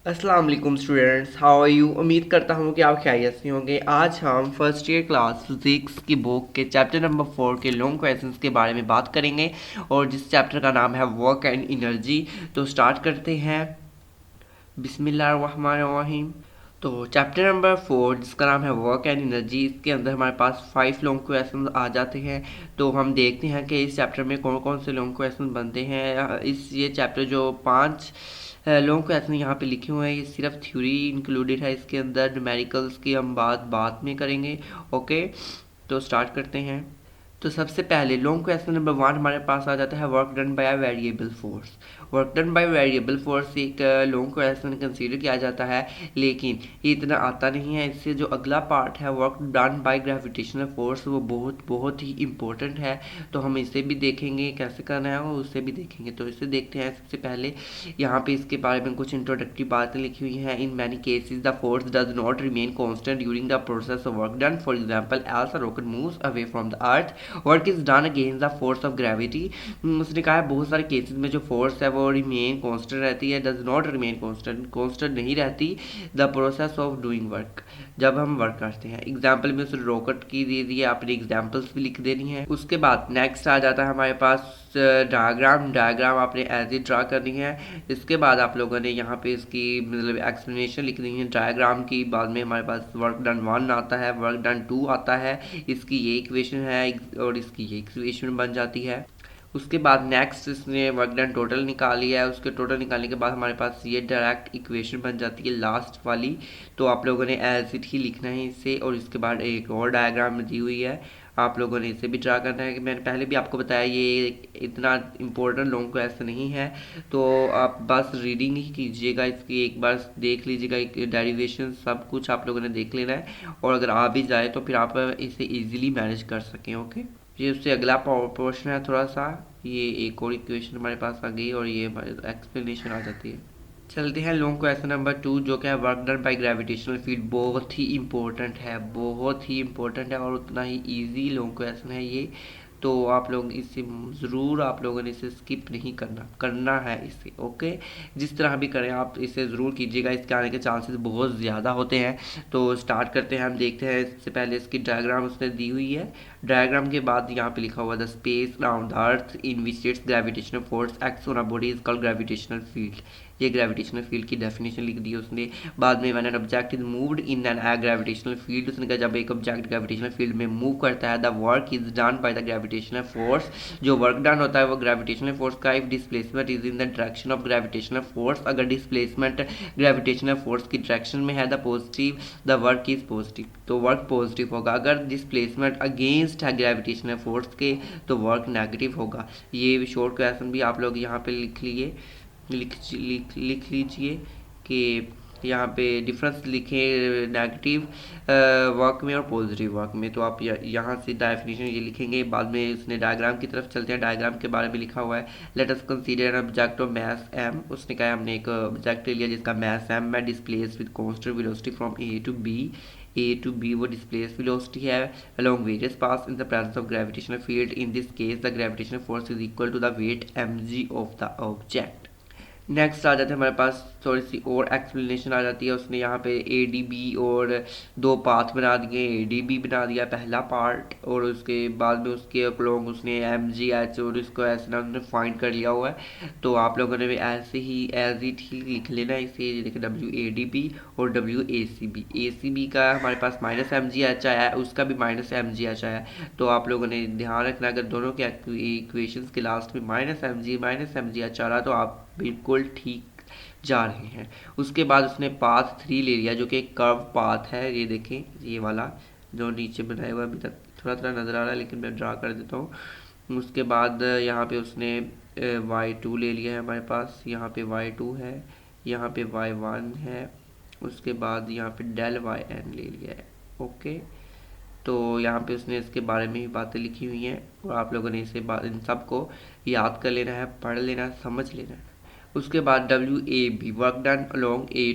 अस्सलाम वालेकुम students, how are you. उम्मीद करता हूँ कि आप खैरियत से होंगे। आज हम फर्स्ट ईयर क्लास फिजिक्स की बुक के चैप्टर नंबर 4 के लॉन्ग क्वेश्चंस के बारे में बात करेंगे और जिस चैप्टर का नाम है वर्क एंड एनर्जी। तो स्टार्ट करते हैं। बिस्मिल्लाहिर्रहमानिर्रहीम। तो चैप्टर नंबर 4 जिसका नाम है वर्क एंड एनर्जी, इसके अंदर हमारे पास 5 लॉन्ग क्वेश्चन आ जाते हैं। तो हम देखते हैं कि इस चैप्टर में कौन कौन से लॉन्ग क्वेश्चन बनते हैं। ये चैप्टर जो 5 लॉन्ग क्वेश्चन यहाँ पे लिखे हुए हैं, ये सिर्फ थ्योरी इंक्लूडेड है। इसके अंदर न्यूमेरिकल्स की हम बात बाद में करेंगे। ओके, तो स्टार्ट करते हैं। तो सबसे पहले लॉन्ग क्वेश्चन नंबर 1 हमारे पास आ जाता है work done by variable force. Work done by variable force एक लॉन्ग क्वेश्चन कंसीडर किया जाता है, लेकिन ये इतना आता नहीं है। इससे जो अगला पार्ट है work done by gravitational force, वो बहुत बहुत ही इंपॉर्टेंट है। तो हम इसे भी देखेंगे कैसे करना है और उसे भी देखेंगे। तो इसे देखते हैं। सबसे पहले यहाँ पे इसके बारे में कुछ इंट्रोडक्टरी बातें लिखी हुई हैं। In many cases the force does not remain constant during the process of work done. For example, else a rocket moves away from the earth, work is done against the force of gravity. उसने कहा है बहुत सारे cases में जो force है वो remain constant रहती है, does not remain constant, constant नहीं रहती the process of doing work, जब हम वर्क करते हैं। एग्जाम्पल में उसने रॉकेट की दे दी है, आपने एग्जाम्पल्स भी लिख देनी है। उसके बाद नेक्स्ट आ जाता है हमारे पास डायग्राम आपने एज ए ड्रा करनी है। इसके बाद आप लोगों ने यहाँ पे इसकी मतलब एक्सप्लेनेशन लिख दी है डायग्राम की। बाद में हमारे पास वर्क डन 1 आता है, वर्क डन 2 आता है। इसकी ये इक्वेशन है और इसकी ये इक्वेशन बन जाती है। उसके बाद नेक्स्ट इसने वर्क डन टोटल निकाल लिया है। उसके टोटल निकालने के बाद हमारे पास ये डायरेक्ट इक्वेशन बन जाती है लास्ट वाली। तो आप लोगों ने एज इट ही लिखना है इसे। और इसके बाद एक और डायग्राम दी हुई है, आप लोगों ने इसे भी ड्रा करना है। कि मैंने पहले भी आपको बताया ये इतना इम्पोर्टेंट लॉन्ग क्वेश्चन नहीं है, तो आप बस रीडिंग ही कीजिएगा इसकी, एक बार देख लीजिएगा डेरिवेशन सब कुछ आप लोगों ने देख लेना है। और अगर आ भी जाए तो फिर आप इसे इजीली मैनेज कर सकें। ओके, ये उससे अगला पोर्शन है थोड़ा सा। ये एक और इक्वेशन हमारे पास आ गई और ये एक्सप्लेनेशन आ जाती है। चलते हैं लॉन्ग क्वेश्चन नंबर 2 जो कि है work done by gravitational field. बहुत ही इंपॉर्टेंट है, बहुत ही इंपॉर्टेंट है और उतना ही इजी लॉन्ग क्वेश्चन है ये। तो आप लोग इसे ज़रूर, आप लोगों ने इसे स्किप नहीं करना, करना है इसे। ओके, जिस तरह भी करें आप इसे ज़रूर कीजिएगा, इसके आने के चांसेस बहुत ज़्यादा होते हैं। तो स्टार्ट करते हैं। हम देखते हैं इससे पहले इसकी डायग्राम उसने दी हुई है। डायग्राम के बाद यहाँ पे लिखा हुआ the space around the earth in which it's gravitational force acts on a body is called gravitational field. ये ग्रेविटेशनल फील्ड की डेफिनेशन लिख दी उसने। बाद में when an object is moved in an gravitational field, उसने कहा जब एक ऑब्जेक्ट ग्रेविटेशनल फील्ड में मूव करता है, the work is done by the gravitational force. जो वर्क डन होता है वो ग्रेविटेशनल फोर्स का। If displacement is in the direction of gravitational force, अगर डिस्प्लेसमेंट ग्रेविटेशनल फोर्स की डायरेक्शन में है, the positive, the work is positive, तो वर्क पॉजिटिव होगा। अगर डिस्प्लेसमेंट अगेंस्ट है ग्रेविटेशनल फोर्स के, तो वर्क नेगेटिव होगा। ये शॉर्ट क्वेश्चन भी आप लोग यहाँ पे लिख लीजिए कि यहाँ पे डिफरेंस लिखें नेगेटिव वर्क में और पॉजिटिव वर्क में। तो आप यहाँ से डेफिनेशन ये लिखेंगे। बाद में इसने डायग्राम की तरफ चलते हैं। डायग्राम के बारे में लिखा हुआ है let us consider an object of mass m। उसने कहा हमने एक ऑब्जेक्ट ले लिया जिसका मास m है, displace with constant velocity from A to B वो डिस्प्लेस वेलोसिटी है along various paths in the presence of gravitational field. In this case the gravitational force is equal to the weight mg of the object. Next आ जाते हैं हमारे पास थोड़ी सी और explanation आ जाती है। उसने यहाँ पे ए डी बी और 2 पाथ बना दिए। ए डी बी बना दिया पहला पार्ट, और उसके बाद में उसके अलोंग उसने एम जी एच और इसको ऐसे ना उसने फाइंड कर लिया हुआ है। तो आप लोगों ने भी ऐसे ही एज इट ही लिख लेना इसे। देखिए डब्ल्यू ए डी बी और W A C B. A C B का हमारे पास माइनस एम जी एच आया है, उसका भी माइनस एम जी एच आया है। तो आप लोगों ने ध्यान रखना अगर दोनों के इक्वेशंस के लास्ट में माइनस एम जी एच आ रहा तो आप बिल्कुल ठीक जा रहे हैं। उसके बाद उसने पाथ 3 ले लिया जो कि एक कर्व पाथ है। ये देखें, ये वाला जो नीचे बनाया हुआ अभी तक थोड़ा थोड़ा नज़र आ रहा है लेकिन मैं ड्रा कर देता हूँ। उसके बाद यहाँ पे उसने y2 ले लिया है हमारे पास। यहाँ पे y2 है, यहाँ पे y1 है। उसके बाद यहाँ पे डेल yn ले लिया है। ओके, तो यहाँ पे उसने इसके बारे में ही बातें लिखी हुई हैं और आप लोगों ने इसे इन सब को याद कर लेना है, पढ़ लेना है, समझ लेना है। उसके बाद W A B work done along A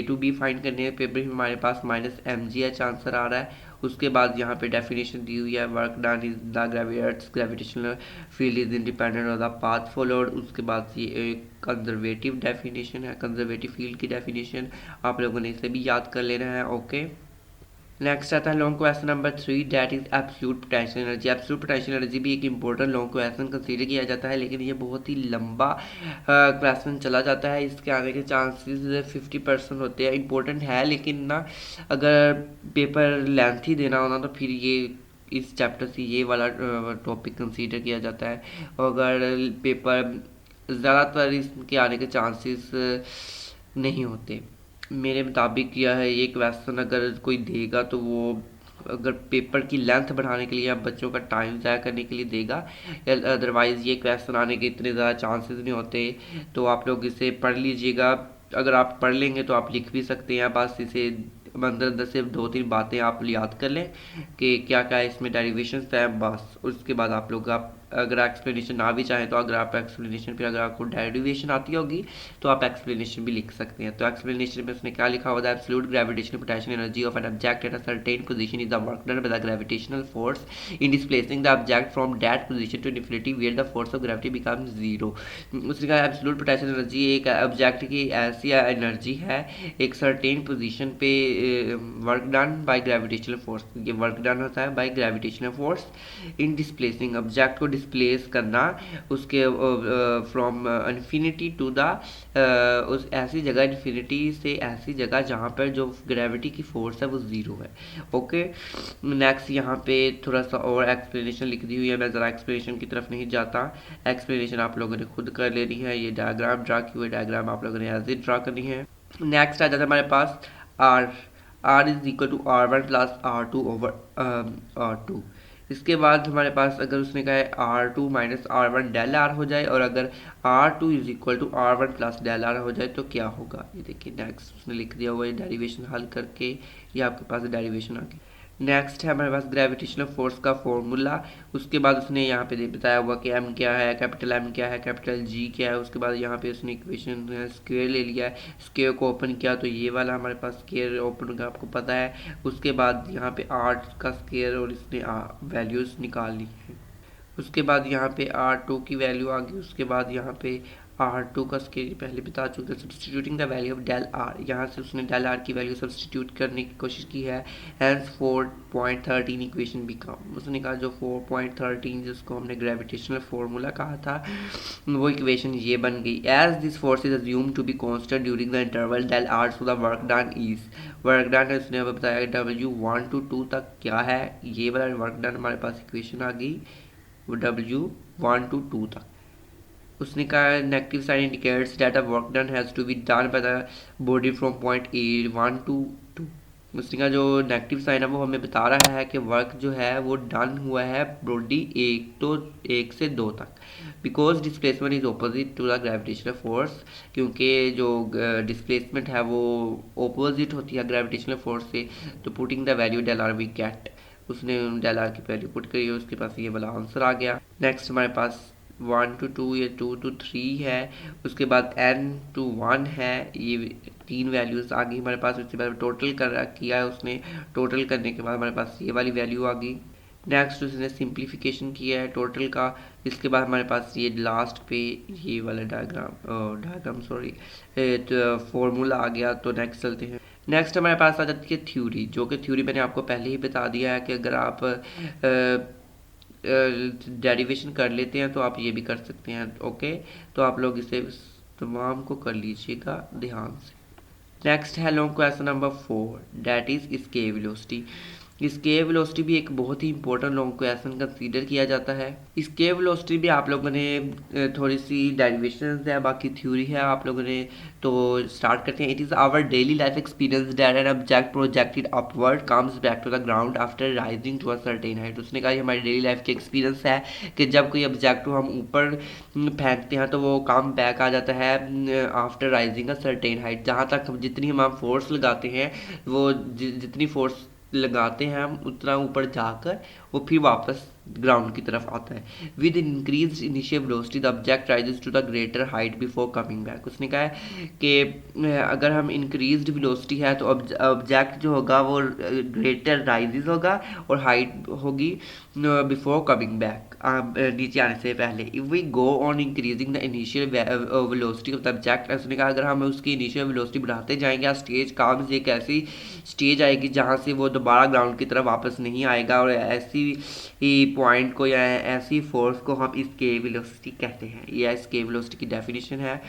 to B find करने पे भी हमारे पास minus M G H answer आ रहा है। उसके बाद यहाँ पे डेफिनेशन दी हुई है, work done is the gravitational field is independent of the path followed. उसके बाद ये एक कंजर्वेटिव डेफिनेशन है, कंजर्वेटिव फील्ड की डेफिनेशन आप लोगों ने इसे भी याद कर लेना है। ओके, नेक्स्ट आता है long question number 3, that is absolute potential energy. Absolute potential energy भी एक इंपॉर्टेंट लॉन्ग क्वेश्चन कंसीडर किया जाता है, लेकिन ये बहुत ही लंबा क्वेश्चन चला जाता है, इसके आने के चांसेस 50% होते हैं। इंपॉर्टेंट है लेकिन ना, अगर पेपर लेंथी देना होना तो फिर ये इस चैप्टर से ये वाला टॉपिक कंसीडर किया जाता है। अगर पेपर ज़्यादातर इसके आने के चांसेस नहीं होते मेरे मुताबिक। यह है ये क्वेश्चन अगर कोई देगा तो वो अगर पेपर की लेंथ बढ़ाने के लिए या बच्चों का टाइम ज़ाया करने के लिए देगा, अदरवाइज़ ये क्वेश्चन आने के इतने ज़्यादा चांसेस नहीं होते। तो आप लोग इसे पढ़ लीजिएगा, अगर आप पढ़ लेंगे तो आप लिख भी सकते हैं। बस इसे अंदर अंदर से 2-3 बातें आप याद कर लें कि क्या क्या इसमें डेरिवेशन है, बस उसके बाद आप लोग अगर एक्सप्लेनेशन ना भी चाहें तो अगर आप एक्सप्लेनेशन फिर अगर आपको डेरिवेशन आती होगी तो आप एक्सप्लेनेशन भी लिख सकते हैं। तो एक्सप्लेनेशन में उसने क्या लिखा हुआ है, absolute gravitational potential energy of an object at a certain position is the work done by the gravitational force in displacing the object from that position to infinity where the force of gravity becomes zero. उसने कहा absolute potential energy एक object की ऐसी energy है एक certain position पे work done by gravitational force, ये work done होता है by gravitational force in displacing, object को डिस्प्लेस करना उसके फ्रॉम इन्फिनिटी टू द उस ऐसी जगह, इन्फिनिटी से ऐसी जगह जहाँ पर जो ग्रेविटी की फोर्स है वो ज़ीरो है। ओके, नेक्स्ट यहाँ पे थोड़ा सा और एक्सप्लेनेशन लिख दी हुई है, मैं ज़रा एक्सप्लेनेशन की तरफ नहीं जाता, एक्सप्लेनेशन आप लोगों ने खुद कर लेनी है। ये डायग्राम ड्रा की हुई डायग्राम आप लोगों ने एज इट ड्रा करनी है। नेक्स्ट आ जाता है हमारे पास R is equal to R1 plus R2 over R2। इसके बाद हमारे पास अगर उसने कहा है R2 minus R1 del R हो जाए, और अगर R2 is equal to R1 plus del R हो जाए तो क्या होगा, ये देखिए नेक्स्ट उसने लिख दिया हुआ है डेरिवेशन हल करके, ये आपके पास डेरिवेशन आ गई। नेक्स्ट है हमारे पास ग्रेविटेशनल फोर्स का फॉर्मूला। उसके बाद उसने यहाँ पे बताया हुआ कि M क्या है, कैपिटल M क्या है, कैपिटल G क्या है। उसके बाद यहाँ पे उसने इक्वेशन स्क्वायर ले लिया है, स्क्वायर को ओपन किया तो ये वाला हमारे पास स्क्वायर ओपन का आपको पता है। उसके बाद यहाँ पे R का स्क्वायर और इसने वैल्यूज़ निकाल ली है। उसके बाद यहाँ पे R2 की वैल्यू आ गई। उसके बाद यहाँ पे R2 का स्केल पहले बता चुके हैं। Substituting the value of del R, यहाँ से उसने डेल R की वैल्यू सब्सटीट्यूट करने की कोशिश की है। हैंस 4.13 इक्वेशन बिकम, उसने कहा जो 4.13 जिसको हमने ग्रेविटेशनल फार्मूला कहा था वो इक्वेशन ये बन गई। As this force is assume to be constant during the interval del R, so the work done is, work done उसने हमें बताया W1 to 2 तक क्या है, ये वाला वर्क डन हमारे पास इक्वेशन आ गई W1 to 2 तक। उसने कहा negative sign indicates that a work done has to be done by the body from point A1 to 2। उसने कहा जो नेगेटिव साइन है वो हमें बता रहा है कि वर्क जो है वो डन हुआ है बॉडी 1 से 2 तक, because displacement is opposite to the gravitational force, क्योंकि जो डिस्प्लेसमेंट है वो ऑपोजिट होती है ग्रेविटेशनल फोर्स से। तो putting the value del R we get, उसने डेल आर की वैल्यू पुट करी, उसके पास ये वाला आंसर आ गया। नेक्स्ट हमारे पास 1 to 2 या 2 to 3 है। उसके बाद n to 1 है, ये 3 वैल्यूज़ आ गई हमारे पास। उसके बाद टोटल किया है उसने, टोटल करने के बाद हमारे पास ये वाली वैल्यू आ गई। नेक्स्ट उसने सिंप्लीफिकेशन किया है टोटल का। इसके बाद हमारे पास ये लास्ट पे ये वाला डायग्राम फॉर्मूला आ गया। तो नेक्स्ट चलते हैं। नेक्स्ट हमारे पास आ जाती है थ्योरी, जो कि थ्योरी मैंने आपको पहले ही बता दिया है कि अगर आप डेरिवेशन कर लेते हैं तो आप ये भी कर सकते हैं। ओके, तो आप लोग इसे तमाम को कर लीजिएगा ध्यान से। नेक्स्ट है long question number 4, that is scale velocity. Scale velocity भी एक बहुत ही इंपॉर्टेंट लॉन्ग क्वेश्चन कंसीडर किया जाता है। स्केल वेलोसिटी भी आप लोगों ने थोड़ी सी डेरिवेशंस है, बाकी थ्योरी है आप लोगों ने। तो स्टार्ट करते हैं। It is our daily life experience that an object projected upward comes back to the ground after rising to a certain height. उसने कहा हमारी डेली लाइफ की एक्सपीरियंस है कि जब कोई ऑब्जेक्ट को हम ऊपर फेंकते हैं तो वो कम बैक आ जाता है आफ्टर राइजिंग अ सर्टेन हाइट। जहाँ तक हम जितनी हम फोर्स लगाते हैं वो जितनी फोर्स लगाते हैं हम उतना ऊपर जाकर वो फिर वापस ग्राउंड की तरफ आता है। With increase initial velocity the object rises to the greater height before coming back. उसने कहा है कि अगर हम इंक्रीज्ड वेलोसिटी है तो ऑब्जेक्ट जो होगा वो ग्रेटर राइजेस होगा और हाइट होगी बिफोर कमिंग बैक, नीचे आने से पहले। If we go on increasing the initial velocity of the object, उसने कहा अगर हम उसकी इनिशियल वेलोसिटी बढ़ाते जाएंगे, स्टेज काम से एक ऐसी स्टेज आएगी जहाँ से वो दोबारा ग्राउंड की तरफ वापस नहीं आएगा, और ऐसी पॉइंट को या ऐसी फोर्स को हम स्केल वेलोसिटी कहते हैं। यह स्केल वेलोसिटी की डेफिनेशन है,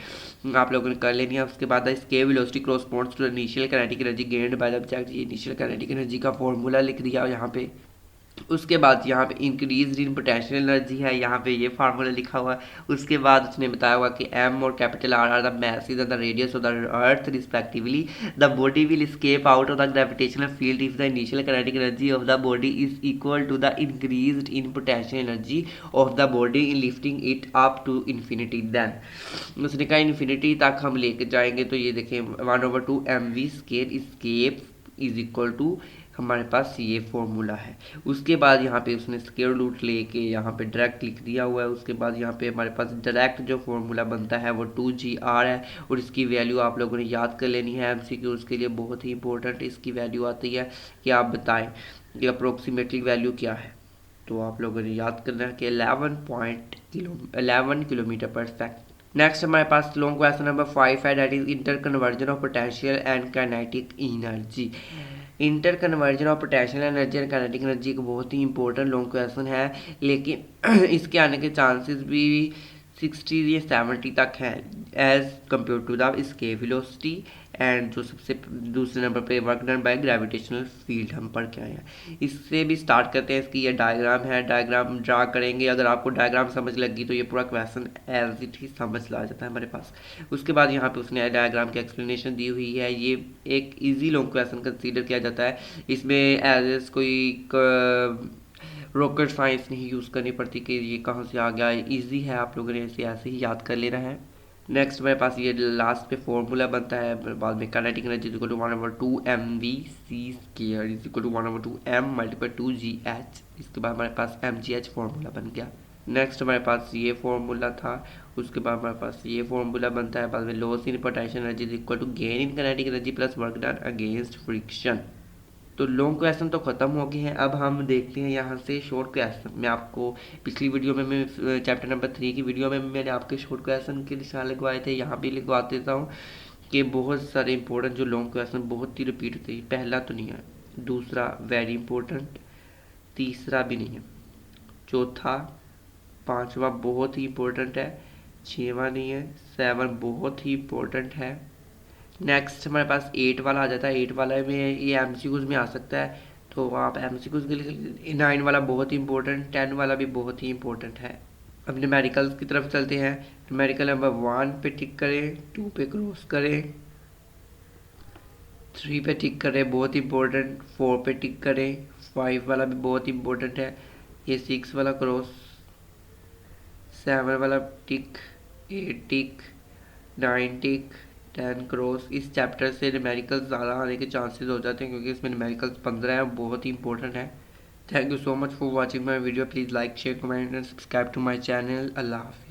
आप लोगों ने कर लेनी है। उसके बाद scale velocity corresponds to initial kinetic energy gained by the object. ये इनिशियल काइनेटिक एनर्जी का फॉर्मूला लिख दिया यहाँ पे। उसके बाद यहाँ पे इंक्रीज इन पोटेंशियल एनर्जी है, यहाँ पे ये फार्मूला लिखा हुआ है। उसके बाद उसने बताया हुआ कि एम और capital R are the message and the radius of the earth respectively. The body will escape out of the gravitational field if the initial kinetic energy of the body is equal to the increase in potential energy of the body in lifting it up to infinity. Then उसने कहा infinity तक हम लेके जाएंगे, तो ये देखें 1/2 mv scale escape is equal to हमारे पास ये फॉर्मूला है। उसके बाद यहाँ पे उसने स्क्वायर रूट लेके यहाँ पे डायरेक्ट लिख दिया हुआ है। उसके बाद यहाँ पे हमारे पास डायरेक्ट जो फॉर्मूला बनता है वो 2gr है, और इसकी वैल्यू आप लोगों ने याद कर लेनी है। एमसीक्यू उसके लिए बहुत ही इंपॉर्टेंट इसकी वैल्यू आती है कि आप बताएं कि अप्रोक्सीमेटली वैल्यू क्या है। तो आप लोगों ने याद करना है कि 11 किलोमीटर पर सेकेंड। नेक्स्ट हमारे पास लॉन्ग क्वेश्चन नंबर 5 है, that is inter conversion of potential and kinetic energy. Inter conversion of potential energy and kinetic energy एक बहुत ही इंपॉर्टेंट लॉन्ग क्वेश्चन है, लेकिन इसके आने के चांसेस भी 60 या 70 तक हैं as compare to the scale velocity. And जो सबसे दूसरे नंबर पे work done by gravitational field हम पढ़ के आए हैं। इससे भी स्टार्ट करते हैं। इसकी ये डायग्राम है, डायग्राम ड्रा करेंगे। अगर आपको डायग्राम समझ लगी तो ये पूरा क्वेश्चन एज इट ही समझ ला जाता है हमारे पास। उसके बाद यहाँ पे उसने डायग्राम की एक्सप्लेनेशन दी हुई है। ये एक ईजी लॉन्ग क्वेश्चन कंसीडर किया जाता है। इसमें एज कोई रॉकेट साइंस नहीं यूज़ करनी पड़ती कि ये कहाँ से आ गया, ईजी है, आप लोगों ने इसे ऐसे ही याद कर लेना है। नेक्स्ट मेरे पास ये लास्ट पे फॉर्मूला बनता है बाद में, kinetic energy is equal to 1/2 mv c square is equal to 1/2 m multiply 2gh। इसके बाद हमारे पास mgh फॉर्मूला बन गया। नेक्स्ट हमारे पास ये फॉर्मूला था। उसके बाद हमारे पास ये फॉर्मूला बनता है बाद में, loss in potential energy is equal to gain in kinetic energy plus work done against friction. तो लॉन्ग क्वेश्चन तो ख़त्म हो गए हैं। अब हम देखते हैं यहाँ से शॉर्ट क्वेश्चन। मैं आपको पिछली वीडियो में मैं चैप्टर नंबर 3 की वीडियो में मैंने आपके शॉर्ट क्वेश्चन के निशान लगवाए थे, यहाँ भी लिखवा देता हूँ कि बहुत सारे इंपॉर्टेंट जो लॉन्ग क्वेश्चन बहुत ही रिपीट होते हैं। पहला तो नहीं है, दूसरा वेरी इंपॉर्टेंट, तीसरा भी नहीं है, चौथा, पाँचवा बहुत ही इंपॉर्टेंट है, छठवां नहीं है, 7 बहुत ही इंपॉर्टेंट है। नेक्स्ट हमारे पास 8 वाला आ जाता है। 8 वाला में ये एमसीक्यूज में आ सकता है, तो आप एमसीक्यूज के लिए 9 वाला बहुत ही इंपॉर्टेंट, 10 वाला भी बहुत ही इंपॉर्टेंट है। अब न्यूमेरिकल्स की तरफ चलते हैं। न्यूमेरिकल नंबर 1 पे टिक करें, 2 पे क्रॉस करें, 3 पे टिक करें, बहुत इंपॉर्टेंट, 4 पे टिक करें, 5 वाला भी बहुत इंपॉर्टेंट है, ये 6 वाला क्रॉस, 7 वाला टिक, 8 टिक, 9 टिक, 10 क्रॉस। इस चैप्टर से न्यूमेरिकल्स ज़्यादा आने के चांसेस हो जाते हैं क्योंकि इसमें न्यूमेरिकल्स 15 है, बहुत ही इंपॉर्टेंट है। Thank you so much for watching my video. Please like share comment and subscribe to my channel. अल्लाह हाफिज़।